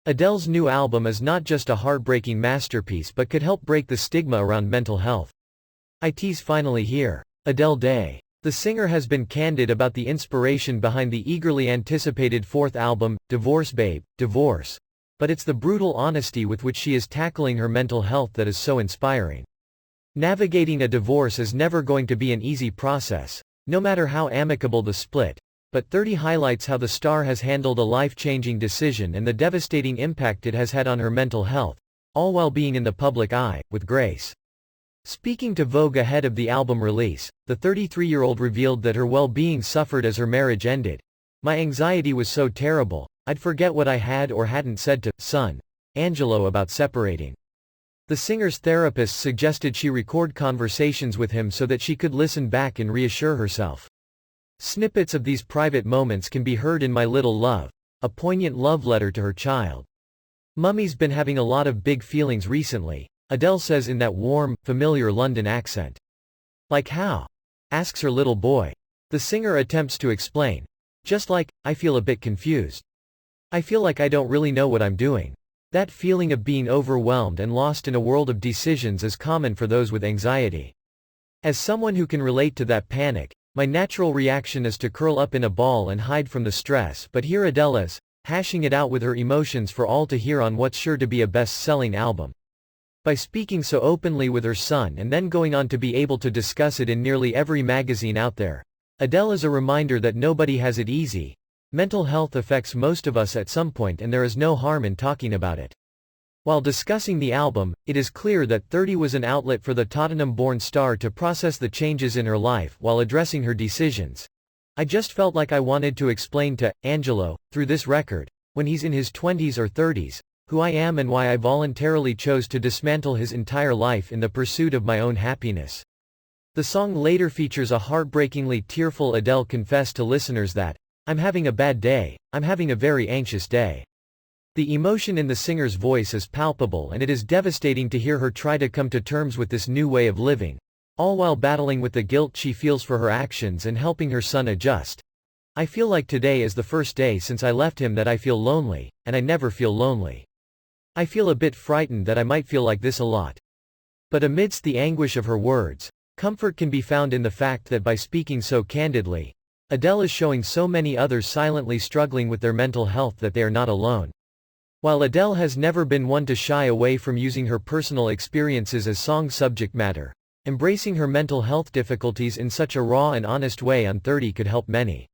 Adele's new album is not just a heartbreaking masterpiece but could help break the stigma around mental health. It's finally here. Adele Day. The singer has been candid about the inspiration behind the eagerly anticipated fourth album, Divorce Babe, Divorce. But it's the brutal honesty with which she is tackling her mental health that is so inspiring. Navigating a divorce is never going to be an easy process, no matter how amicable the split, but 30 highlights how the star has handled a life-changing decision and the devastating impact it has had on her mental health, all while being in the public eye, with grace. Speaking to Vogue ahead of the album release, the 33-year-old revealed that her well-being suffered as her marriage ended. "My anxiety was so terrible, I'd forget what I had or hadn't said to son Angelo about separating." The singer's therapist suggested she record conversations with him so that she could listen back and reassure herself. Snippets of these private moments can be heard in My Little Love, a poignant love letter to her child. "Mummy's been having a lot of big feelings recently," Adele says in that warm, familiar London accent. "Like how?" asks her little boy. The singer attempts to explain. "Just like, I feel a bit confused. I feel like I don't really know what I'm doing." That feeling of being overwhelmed and lost in a world of decisions is common for those with anxiety. "As someone who can relate to that panic, my natural reaction is to curl up in a ball and hide from the stress, but here Adele is, hashing it out with her emotions for all to hear on what's sure to be a best-selling album." By speaking so openly with her son and then going on to be able to discuss it in nearly every magazine out there, Adele is a reminder that nobody has it easy. Mental health affects most of us at some point and there is no harm in talking about it. While discussing the album, it is clear that 30 was an outlet for the Tottenham-born star to process the changes in her life while addressing her decisions. "I just felt like I wanted to explain to Angelo, through this record, when he's in his 20s or 30s, who I am and why I voluntarily chose to dismantle his entire life in the pursuit of my own happiness." The song later features a heartbreakingly tearful Adele confess to listeners that, "I'm having a bad day, I'm having a very anxious day." The emotion in the singer's voice is palpable and it is devastating to hear her try to come to terms with this new way of living, all while battling with the guilt she feels for her actions and helping her son adjust. "I feel like today is the first day since I left him that I feel lonely, and I never feel lonely. I feel a bit frightened that I might feel like this a lot." But amidst the anguish of her words, comfort can be found in the fact that by speaking so candidly, Adele is showing so many others silently struggling with their mental health that they are not alone. While Adele has never been one to shy away from using her personal experiences as song subject matter, embracing her mental health difficulties in such a raw and honest way on 30 could help many.